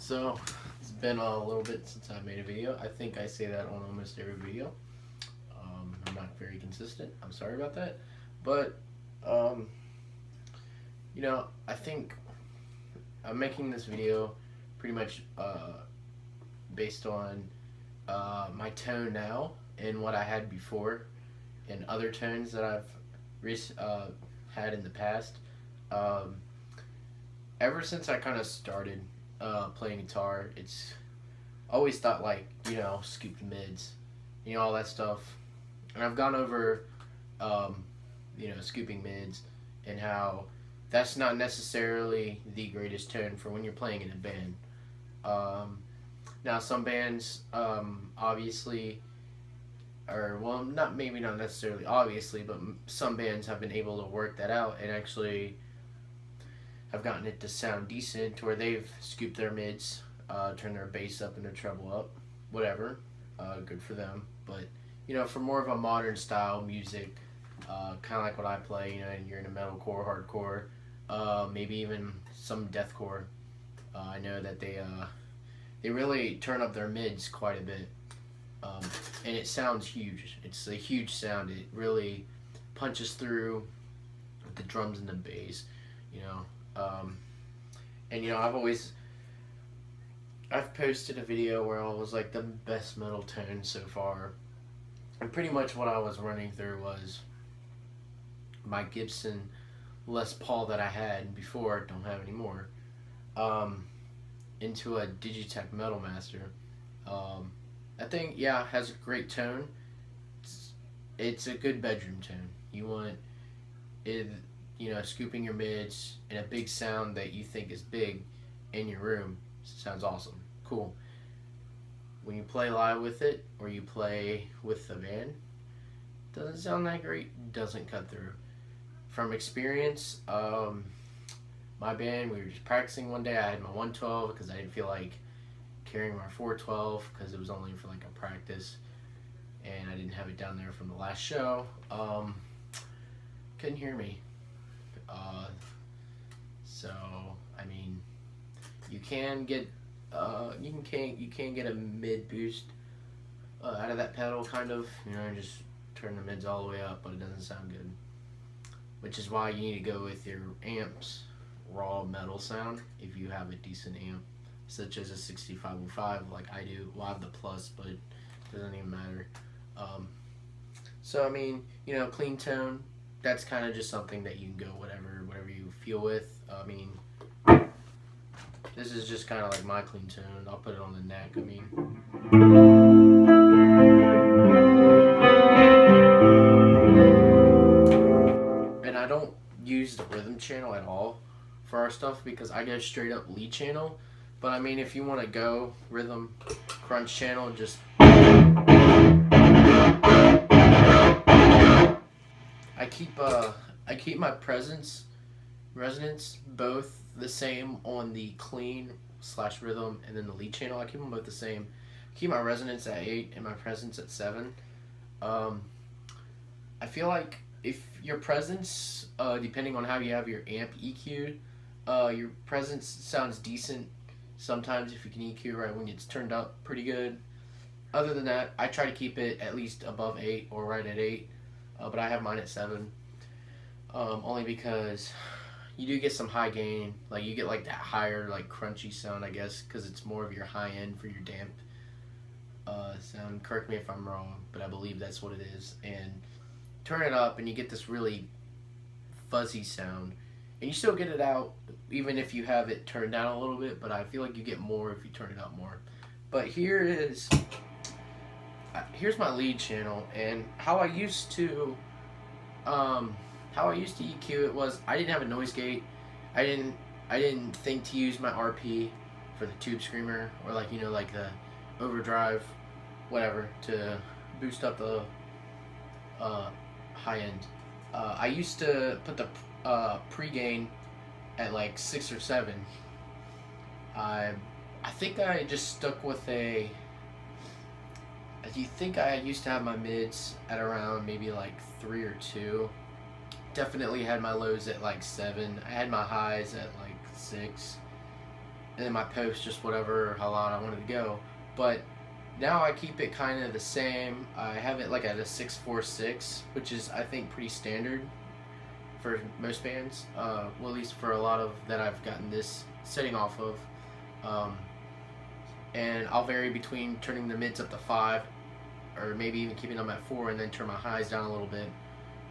So, it's been a little bit since I made a video. I think I say that on almost every video. I'm not very consistent. I'm sorry about that. But, um, I think I'm making this video pretty much based on my tone now and what I had before and other tones that I've had in the past. Um, Ever since I kind of started playing guitar, it's always thought scoop the mids, all that stuff. And I've gone over, scooping mids and how that's not necessarily the greatest tone for when you're playing in a band. Now, some bands, obviously, or well, not necessarily obviously, but some bands have been able to work that out and actually have gotten it to sound decent to where they've scooped their mids, turned their bass up and their treble up, whatever. Good for them. But for more of a modern style music, kind of like what I play, and you're into metalcore, hardcore, maybe even some deathcore. I know that they really turn up their mids quite a bit, and it sounds huge. It's a huge sound. It really punches through with the drums and the bass, you know. And I've posted a video where I was like the best metal tone so far, and pretty much what I was running through was my Gibson Les Paul that I had before, don't have anymore, into a Digitech Metal Master. I think has a great tone. It's a good bedroom tone. You want it, scooping your mids and a big sound that you think is big in your room. Sounds awesome. Cool. When you play live with it or you play with the band, doesn't sound that great, doesn't cut through. From experience, my band, we were just practicing one day. I had my 112 because I didn't feel like carrying my 412 because it was only for like a practice, and I didn't have it down there from the last show. Couldn't hear me. So I mean, you can get you can get a mid boost out of that pedal, kind of, and just turn the mids all the way up, but it doesn't sound good. Which is why you need to go with your amp's raw metal sound if you have a decent amp, such as a 6505 like I do. Well, I have the Plus, but it doesn't even matter. So I mean, clean tone, that's kind of just something that you can go whatever you feel with. I mean, this is just kind of like my clean tone. I'll put it on the neck. I mean, and I don't use the rhythm channel at all for our stuff because I go straight up lead channel. But I mean, if you want to go rhythm crunch channel, just I keep my resonance both the same on the clean / rhythm, and then the lead channel. I keep them both the same. I keep my resonance at 8 and my presence at 7. I feel like if your presence, depending on how you have your amp EQ'd, your presence sounds decent sometimes if you can EQ right when it's turned up pretty good. Other than that, I try to keep it at least above 8 or right at 8, but I have mine at 7. Only because you do get some high gain, like you get like that higher, like crunchy sound, I guess, because it's more of your high end for your damp sound. Correct me if I'm wrong, but I believe that's what it is. And turn it up, and you get this really fuzzy sound, and you still get it out even if you have it turned down a little bit. But I feel like you get more if you turn it up more. But here's my lead channel, and how I used to EQ it was I didn't have a noise gate. I didn't think to use my RP for the tube screamer or like the overdrive, whatever, to boost up the high end. I used to put the pre-gain at like 6 or 7. I think I just stuck with a. I think I used to have my mids at around maybe like 3 or 2. Definitely had my lows at like 7. I had my highs at like 6. and then my post just whatever how loud I wanted to go. But now I keep it kind of the same. I have it like at a 646, which is I think pretty standard for most bands. Well, at least for a lot of that I've gotten this setting off of. And I'll vary between turning the mids up to 5, or maybe even keeping them at 4, and then turn my highs down a little bit.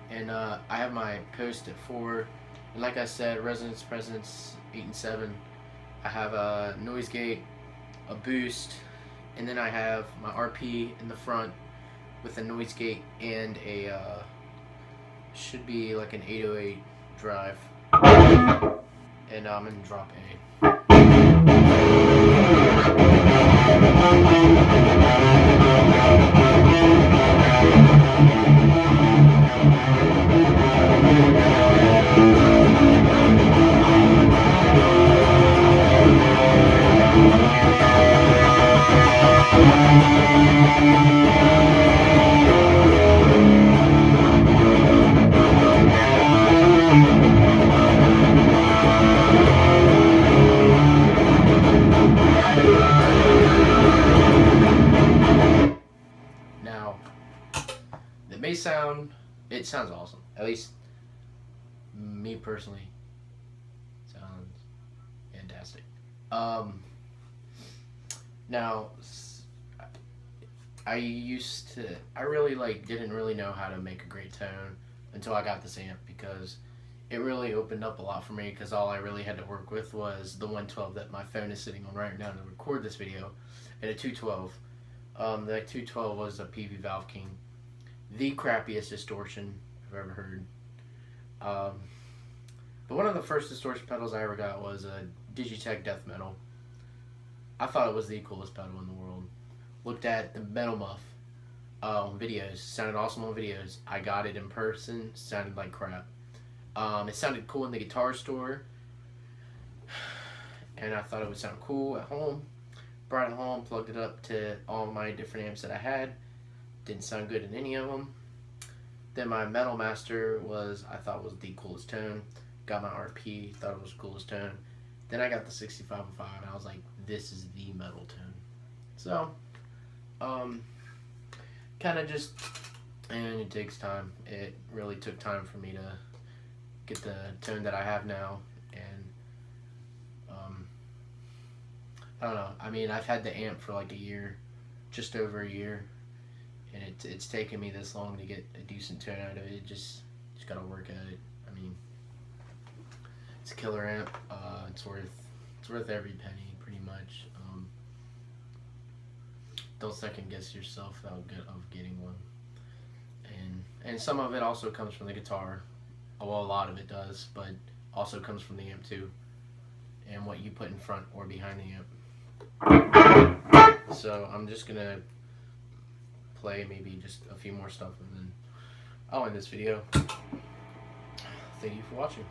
And I have my post at 4, and like I said, resonance presence 8 and 7. I have a noise gate, a boost, and then I have my RP in the front with a noise gate and a should be like an 808 drive, and I'm in drop A. Now, the bass sound, it sounds awesome. At least, me personally, sounds fantastic. Now, I really didn't really know how to make a great tone until I got this amp, because it really opened up a lot for me, because all I really had to work with was the 112 that my phone is sitting on right now to record this video, and a 212. That 212 was a PV Valve King. The crappiest distortion I've ever heard. But one of the first distortion pedals I ever got was a Digitech Death Metal. I thought it was the coolest pedal in the world. Looked at the Metal Muff on videos. Sounded awesome on videos. I got it in person. Sounded like crap. It sounded cool in the guitar store, and I thought it would sound cool at home. Brought it home, plugged it up to all my different amps that I had. Didn't sound good in any of them. Then my Metal Master I thought was the coolest tone. Got my RP, thought it was the coolest tone. Then I got the 6505, and I was like, this is the metal tone. So, kind of just, and it takes time. It really took time for me to get the tone that I have now, and I don't know. I mean, I've had the amp for like a year, just over a year, and it's taken me this long to get a decent tone out of it. Just gotta work at it. I mean, it's a killer amp. It's worth every penny, pretty much. Don't second guess yourself of getting one. And some of it also comes from the guitar. Well, a lot of it does, but also comes from the amp too, and what you put in front or behind the amp. So I'm just gonna play maybe just a few more stuff, and then I'll end this video. Thank you for watching.